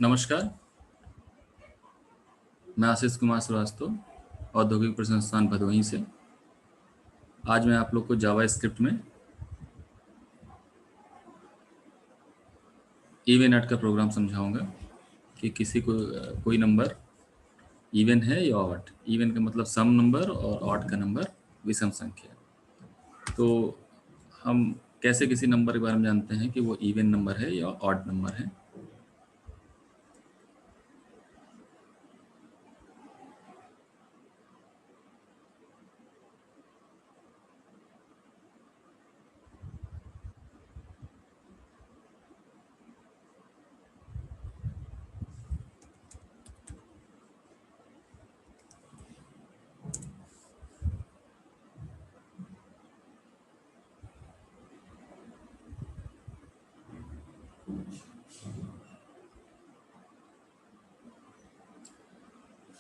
नमस्कार, मैं आशीष कुमार श्रीवास्तव, औद्योगिक प्रसंस्थान भदोही से। आज मैं आप लोग को जावा स्क्रिप्ट में इवन ऐड का प्रोग्राम समझाऊंगा कि किसी को कोई नंबर इवन है या ऑड। इवन का मतलब सम नंबर और ऑड का नंबर विषम संख्या। तो हम कैसे किसी नंबर के बारे में जानते हैं कि वो इवन नंबर है या ऑड नंबर है।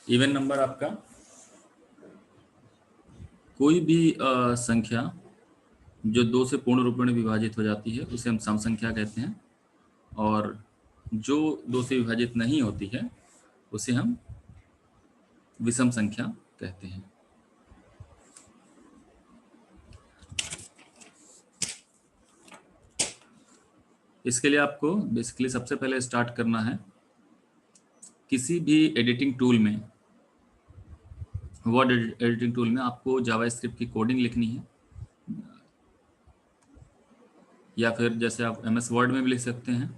इवन नंबर आपका कोई भी संख्या जो दो से पूर्ण रूप में विभाजित हो जाती है उसे हम सम संख्या कहते हैं, और जो दो से विभाजित नहीं होती है उसे हम विषम संख्या कहते हैं। इसके लिए आपको बेसिकली सबसे पहले स्टार्ट करना है किसी भी एडिटिंग टूल में, वर्ड एडिटिंग टूल में आपको जावास्क्रिप्ट की कोडिंग लिखनी है, या फिर जैसे आप एमएस वर्ड में भी लिख सकते हैं,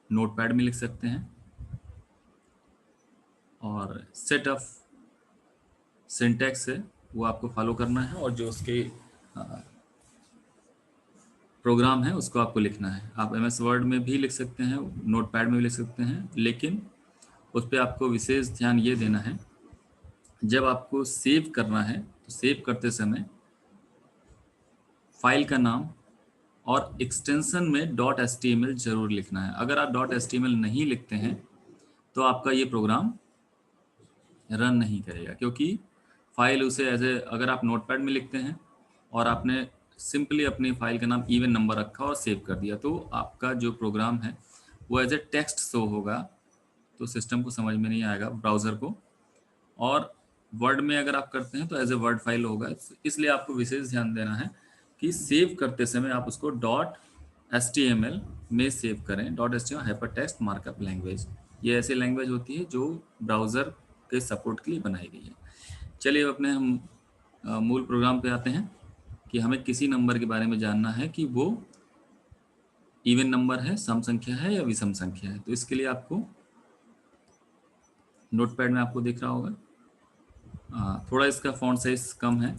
नोटपैड में लिख सकते हैं, और सेट ऑफ सिंटैक्स है वो आपको फॉलो करना है, और जो उसके प्रोग्राम है उसको आपको लिखना है। आप एमएस वर्ड में भी लिख सकते हैं, नोटपैड में भी लिख सकते हैं, लेकिन उस पर आपको विशेष ध्यान ये देना है जब आपको सेव करना है तो सेव करते समय फाइल का नाम और एक्सटेंशन में .html जरूर लिखना है। अगर आप .html नहीं लिखते हैं तो आपका ये प्रोग्राम रन नहीं करेगा, क्योंकि फाइल उसे ऐसे, अगर आप नोटपैड में लिखते हैं और आपने सिंपली अपनी फाइल का नाम इवन नंबर रखा और सेव कर दिया तो आपका जो प्रोग्राम है वो एज ए टेक्स्ट शो होगा, तो सिस्टम को समझ में नहीं आएगा, ब्राउज़र को। और वर्ड में अगर आप करते हैं तो एज ए वर्ड फाइल होगा। इसलिए आपको विशेष ध्यान देना है कि सेव करते समय आप उसको .html में सेव करें। .html hyper text markup language, ये ऐसी लैंग्वेज होती है जो ब्राउज़र के सपोर्ट के लिए बनाई गई है। चलिए अपने हम मूल प्रोग्राम पे आते हैं कि हमें किसी नंबर के बारे में जानना है कि वो इवन नंबर है, सम संख्या है या विषम संख्या है। तो इसके लिए आपको नोटपैड में आपको दिख रहा होगा, थोड़ा इसका फॉन्ट साइज कम है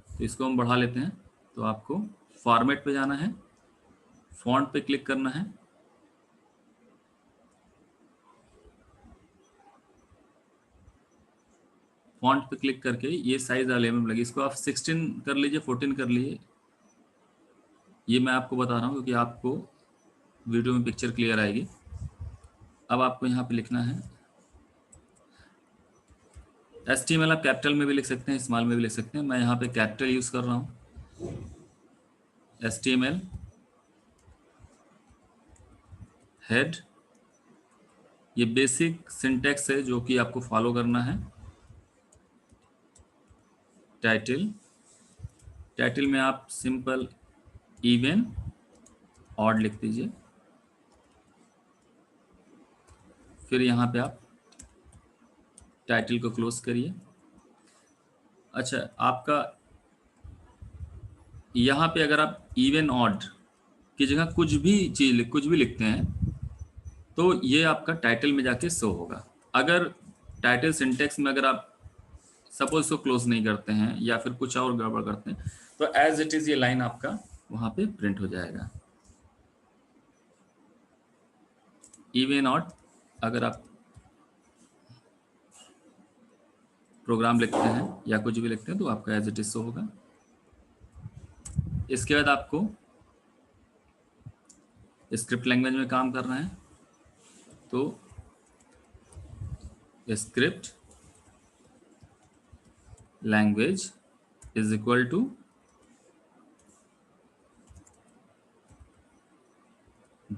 तो इसको हम बढ़ा लेते हैं। तो आपको फॉर्मेट पे जाना है, फॉन्ट पे क्लिक करना है, फॉन्ट पे क्लिक करके ये साइज अवेलेबल लगे, इसको आप 16 कर लीजिए, 14 कर लीजिए। ये मैं आपको बता रहा हूँ क्योंकि आपको वीडियो में पिक्चर क्लियर आएगी। अब आपको यहाँ पे लिखना है HTML। आप कैपिटल में भी लिख सकते हैं, स्मॉल में भी लिख सकते हैं, मैं यहाँ पे कैपिटल यूज कर रहा हूँ। HTML हेड, ये बेसिक सिंटैक्स है जो कि आपको फॉलो करना है। टाइटल, टाइटल में आप सिंपल इवन ऑड लिख दीजिए, फिर यहाँ पे आप टाइटल को क्लोज करिए। अच्छा, आपका यहाँ पे अगर आप इवन ऑड की जगह कुछ भी लिखते हैं तो ये आपका टाइटल में जाके शो होगा। अगर टाइटल सिंटेक्स में अगर आप सपोज इसको क्लोज नहीं करते हैं या फिर कुछ और गड़बड़ करते हैं तो एज इट इज ये लाइन आपका वहां पे प्रिंट हो जाएगा। इवन ऑड अगर आप प्रोग्राम लिखते हैं या कुछ भी लिखते हैं तो आपका एज इट इज शो होगा। इसके बाद आपको स्क्रिप्ट लैंग्वेज में काम करना है, तो script language is equal to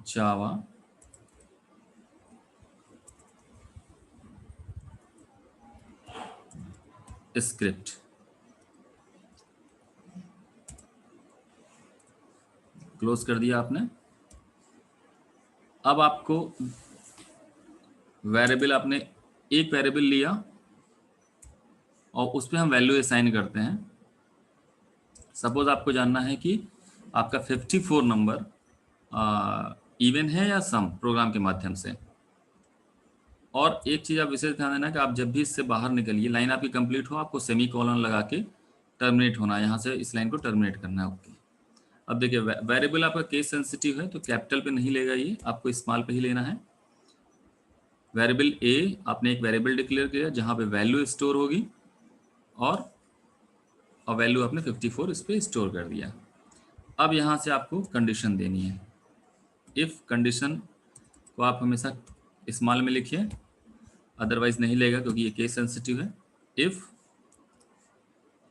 JavaScript. Close कर दिया आपने। अब आपको वेरिएबल, आपने एक वेरिएबल लिया और उस पर हम वैल्यू असाइन करते हैं। सपोज आपको जानना है कि आपका 54 नंबर इवन है या सम प्रोग्राम के माध्यम से। और एक चीज़ आप विशेष ध्यान देना कि आप जब भी इससे बाहर निकलिए, लाइन आपकी कंप्लीट हो, आपको सेमी कॉलन लगा के टर्मिनेट होना है, यहाँ से इस लाइन को टर्मिनेट करना है। ओके। अब देखिए वेरिएबल आपका केस सेंसिटिव है तो कैपिटल पे नहीं लेगा, ये आपको स्मॉल पे ही लेना है। वेरिएबल ए, आपने एक वेरिएबल डिक्लेयर किया जहाँ पे वैल्यू स्टोर होगी और वैल्यू आपने 54 इस पर स्टोर कर दिया। अब यहाँ से आपको कंडीशन देनी है। इफ़ कंडीशन को आप हमेशा स्मॉल में लिखिए, अदरवाइज नहीं लेगा क्योंकि ये केस सेंसिटिव है। इफ़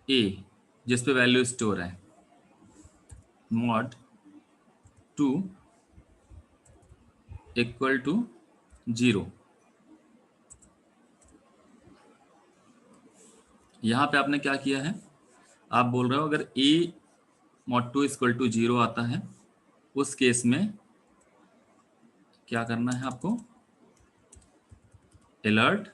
ए, जिस पे वैल्यू स्टोर है, मॉड 2 इक्वल टू 0, यहाँ पे आपने क्या किया है, आप बोल रहे हो अगर ए मॉड 2 इक्वल टू 0 आता है, उस केस में क्या करना है आपको, अलर्ट।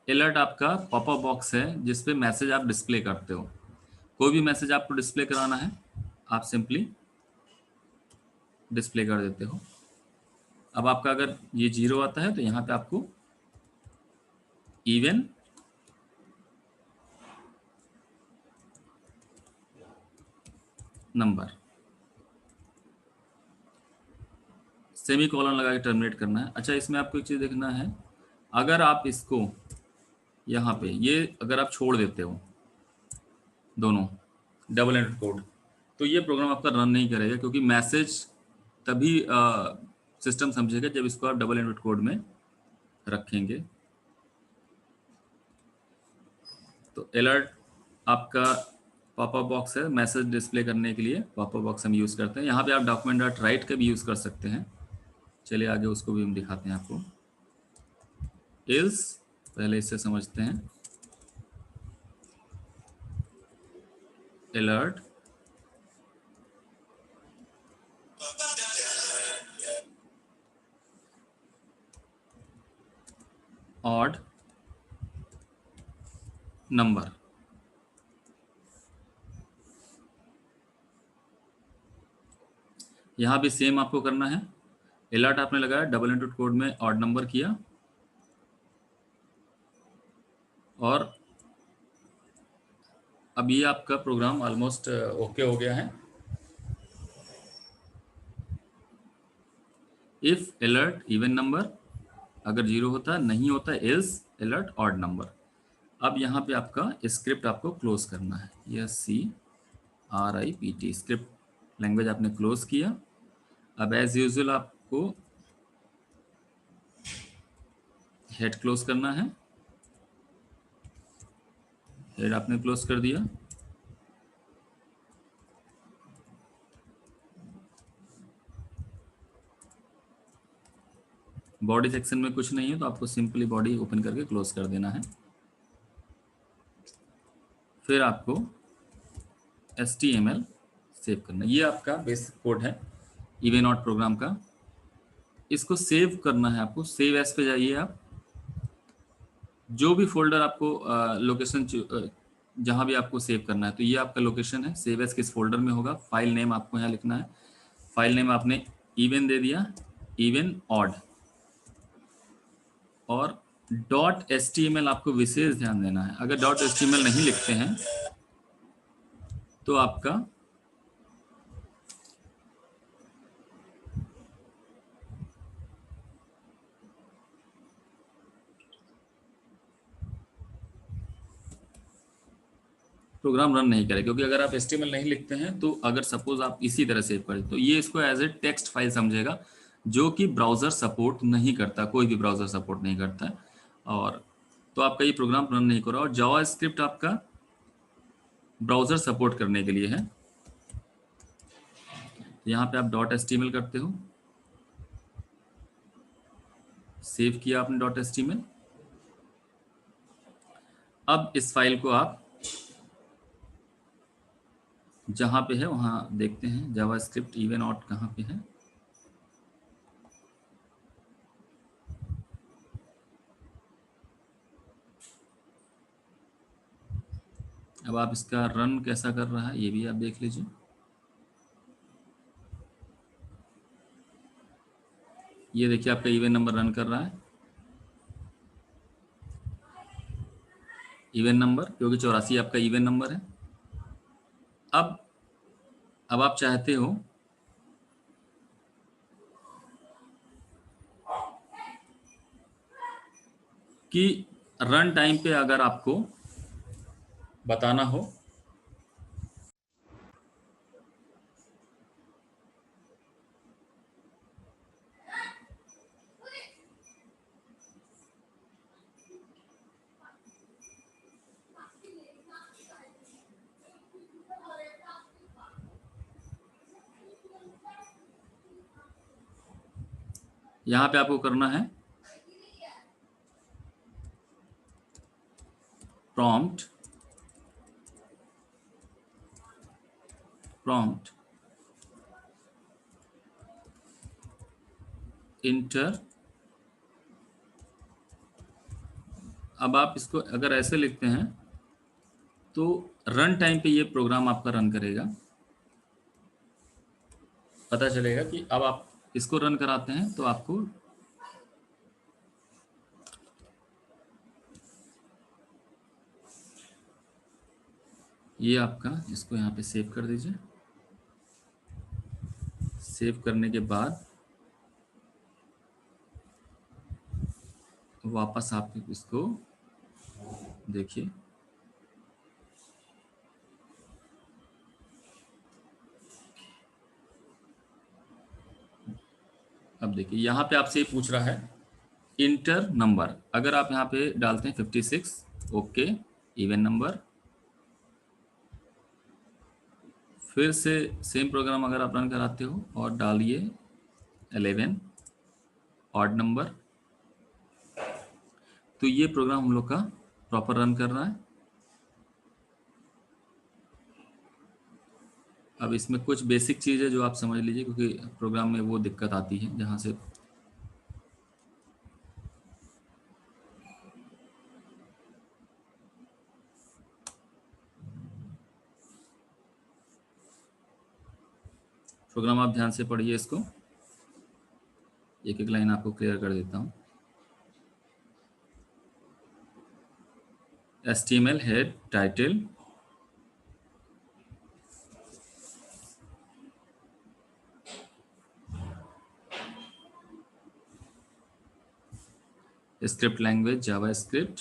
अलर्ट आपका पॉपअप बॉक्स है जिस पे मैसेज आप डिस्प्ले करते हो। कोई भी मैसेज आपको डिस्प्ले कराना है, आप सिंपली डिस्प्ले कर देते हो। अब आपका अगर ये 0 आता है तो यहाँ पे आपको इवन नंबर सेमी कॉलन लगा के टर्मिनेट करना है। अच्छा, इसमें आपको एक चीज़ देखना है, अगर आप इसको यहाँ पे ये अगर आप छोड़ देते हो दोनों डबल एंडेड कोड, तो ये प्रोग्राम आपका रन नहीं करेगा, क्योंकि मैसेज तभी सिस्टम समझेगा जब इसको आप डबल एंडेड कोड में रखेंगे। तो अलर्ट आपका पॉपअप बॉक्स है मैसेज डिस्प्ले करने के लिए, पॉपअप बॉक्स हम यूज़ करते हैं। यहाँ पे आप डॉक्यूमेंट डॉट राइट का भी यूज़ कर सकते हैं। चलिए आगे उसको भी हम दिखाते हैं आपको। एल्स पहले इससे समझते हैं। अलर्ट ऑड नंबर, यहाँ भी सेम आपको करना है। अलर्ट आपने लगाया, डबल एंडेड कोड में ऑड नंबर किया और अब ये आपका प्रोग्राम ऑलमोस्ट ओके हो गया है। इफ अलर्ट इवन नंबर, अगर 0 होता नहीं होता, एल्स अलर्ट ऑड नंबर। अब यहाँ पे आपका स्क्रिप्ट आपको क्लोज करना है, यह CRIPT स्क्रिप्ट लैंग्वेज आपने क्लोज किया। अब एज यूजुअल आपको हेड क्लोज करना है, हेड आपने क्लोज कर दिया। बॉडी सेक्शन में कुछ नहीं है तो आपको सिंपली बॉडी ओपन करके क्लोज कर देना है। फिर आपको HTML सेव करना है। ये आपका बेसिक कोड है इवन ऑड प्रोग्राम का। इसको सेव करना है आपको, सेव एज पे जाइए आप। जो भी फोल्डर आपको लोकेशन जहाँ भी आपको सेव करना है, तो ये आपका लोकेशन है। सेव एज किस फोल्डर में होगा, फाइल नेम आपको यहाँ लिखना है। फाइल नेम आपने इवन दे दिया, इवन ऑड। और .html आपको विशेष ध्यान देना है, अगर .html नहीं लिखते हैं तो आपका प्रोग्राम रन नहीं करेगा। क्योंकि अगर आप HTML नहीं लिखते हैं तो अगर सपोज आप इसी तरह सेव करें तो ये इसको एज ए टेक्स्ट फाइल समझेगा, जो कि ब्राउज़र सपोर्ट नहीं करता, कोई भी ब्राउज़र सपोर्ट नहीं करता है। और तो आपका ये प्रोग्राम रन नहीं कर रहा। और जावास्क्रिप्ट आपका ब्राउज़र सपोर्ट करने के लिए है। यहाँ पे आप .html करते हो, सेव किया आपने .html। अब इस फाइल को आप जहां पे है वहां देखते हैं, जावास्क्रिप्ट इवन आउट कहाँ पे है। अब आप इसका रन कैसा कर रहा है ये भी आप देख लीजिए। ये देखिए आपका इवन नंबर रन कर रहा है, इवन नंबर, क्योंकि 84 आपका इवन नंबर है। अब आप चाहते हो कि रन टाइम पे अगर आपको बताना हो, यहाँ पे आपको करना है प्रॉम्प्ट इंटर। अब आप इसको अगर ऐसे लिखते हैं तो रन टाइम पे ये प्रोग्राम आपका रन करेगा। पता चलेगा कि अब आप इसको रन कराते हैं तो आपको ये आपका, इसको यहाँ पे सेव कर दीजिए। सेव करने के बाद वापस आप इसको देखिए। अब देखिए यहाँ पे आपसे पूछ रहा है इंटर नंबर। अगर आप यहाँ पे डालते हैं 56, ओके, इवन नंबर, फिर से सेम प्रोग्राम अगर आप रन कराते हो और डालिए 11, ऑड नंबर, तो ये प्रोग्राम हम लोग का प्रॉपर रन कर रहा है। अब इसमें कुछ बेसिक चीज़ है जो आप समझ लीजिए, क्योंकि प्रोग्राम में वो दिक्कत आती है जहाँ से प्रोग्राम आप ध्यान से पढ़िए इसको, एक एक लाइन आपको क्लियर कर देता हूँ। HTML head title, script language JavaScript,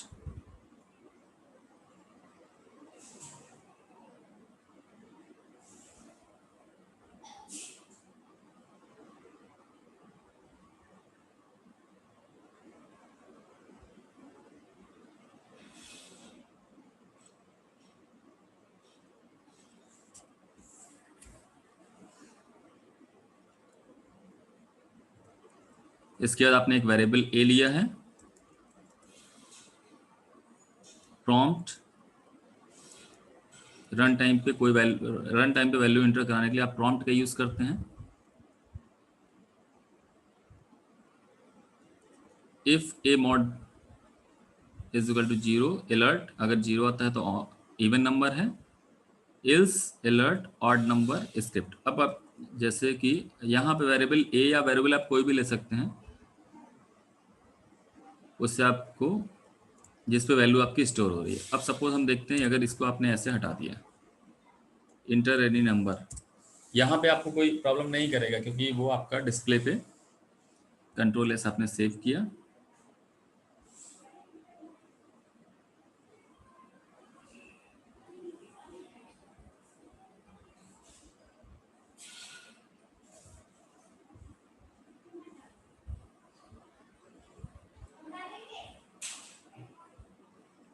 इसके बाद आपने एक वेरिएबल ए लिया है। प्रॉम्प्ट रन टाइम पे कोई वैल्यू, रन टाइम पे वैल्यू इंटर कराने के लिए आप प्रॉम्प्ट का यूज करते हैं। If a mod is equal to 0 alert, अगर 0 आता है तो इवन नंबर है, else alert odd number script. अब आप जैसे कि यहाँ पे वेरिएबल ए या वेरिएबल आप कोई भी ले सकते हैं, उससे आपको जिस पे वैल्यू आपकी स्टोर हो रही है। अब सपोज हम देखते हैं अगर इसको आपने ऐसे हटा दिया, इंटर एनी नंबर, यहाँ पे आपको कोई प्रॉब्लम नहीं करेगा क्योंकि वो आपका डिस्प्ले पे कंट्रोल एस आपने सेव किया।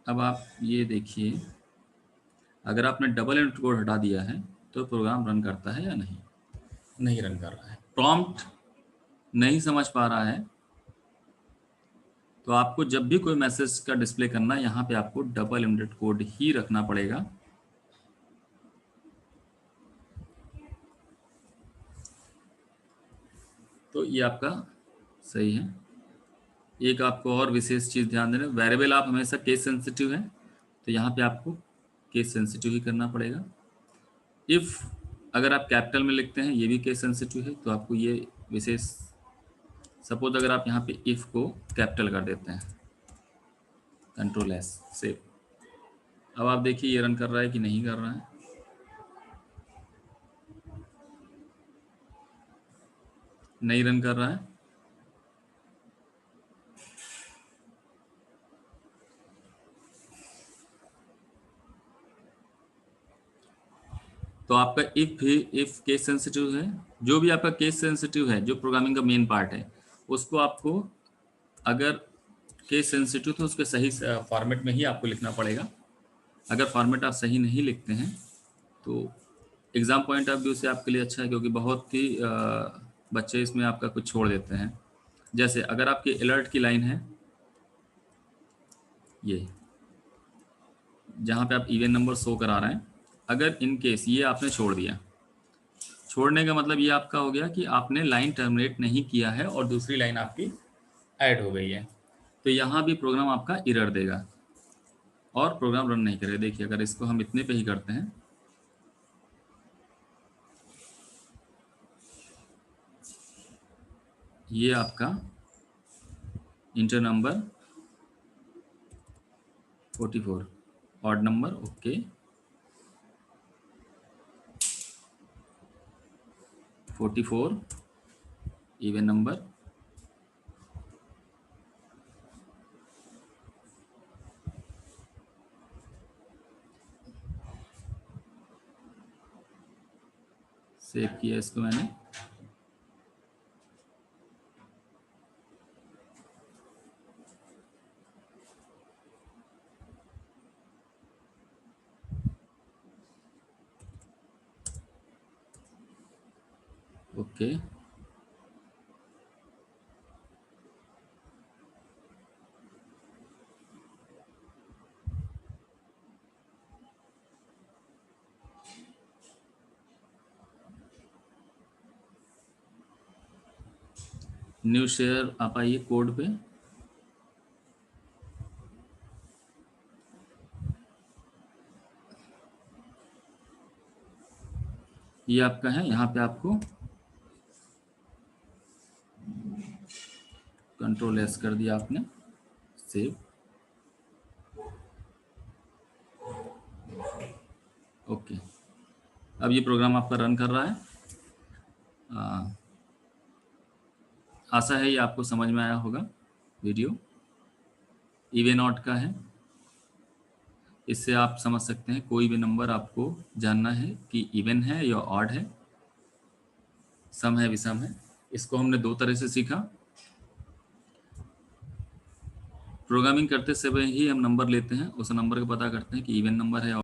अब आप ये देखिए, अगर आपने डबल एंड कोड हटा दिया है तो प्रोग्राम रन करता है या नहीं? नहीं रन कर रहा है। प्रॉम्प्ट नहीं समझ पा रहा है तो आपको जब भी कोई मैसेज का डिस्प्ले करना है, यहाँ पे आपको डबल इनवर्टेड कोड ही रखना पड़ेगा। तो ये आपका सही है। एक आपको और विशेष चीज़ ध्यान देना, वेरिएबल आप हमेशा केस सेंसिटिव है, तो यहाँ पे आपको केस सेंसिटिव ही करना पड़ेगा। इफ़ अगर आप कैपिटल में लिखते हैं, ये भी केस सेंसिटिव है, तो आपको ये विशेष, सपोज अगर आप यहाँ पे इफ़ को कैपिटल कर देते हैं, कंट्रोल एस, सेव। अब आप देखिए ये रन कर रहा है कि नहीं कर रहा है। नहीं रन कर रहा है। तो आपका इफ केस सेंसिटिव है, जो भी आपका केस सेंसिटिव है, जो प्रोग्रामिंग का मेन पार्ट है, उसको आपको अगर केस सेंसिटिव तो उसके सही फॉर्मेट में ही आपको लिखना पड़ेगा। अगर फॉर्मेट आप सही नहीं लिखते हैं तो एग्ज़ाम पॉइंट ऑफ व्यू से आपके लिए अच्छा है, क्योंकि बहुत ही बच्चे इसमें आपका कुछ छोड़ देते हैं। जैसे अगर आपकी अलर्ट की लाइन है ये, जहाँ पे आप इवन नंबर शो करा रहे हैं, अगर इन केस ये आपने छोड़ दिया, छोड़ने का मतलब ये आपका हो गया कि आपने लाइन टर्मिनेट नहीं किया है और दूसरी लाइन आपकी ऐड हो गई है, तो यहाँ भी प्रोग्राम आपका एरर देगा और प्रोग्राम रन नहीं करेगा। देखिए अगर इसको हम इतने पे ही करते हैं, ये आपका inter number 44, odd number, okay, 44 even number, save किया इसको मैंने। ओके, न्यू शेयर आप आइए कोड पे। ये आपका है, यहाँ पे आपको कंट्रोल एस कर दिया आपने, सेव, ओके। अब ये प्रोग्राम आपका रन कर रहा है। आशा है ये आपको समझ में आया होगा। वीडियो इवन ऑड का है, इससे आप समझ सकते हैं कोई भी नंबर आपको जानना है कि इवन है या ऑड है, सम है विषम है। इसको हमने दो तरह से सीखा। प्रोग्रामिंग करते समय ही हम नंबर लेते हैं, उस नंबर का पता करते हैं कि इवन नंबर है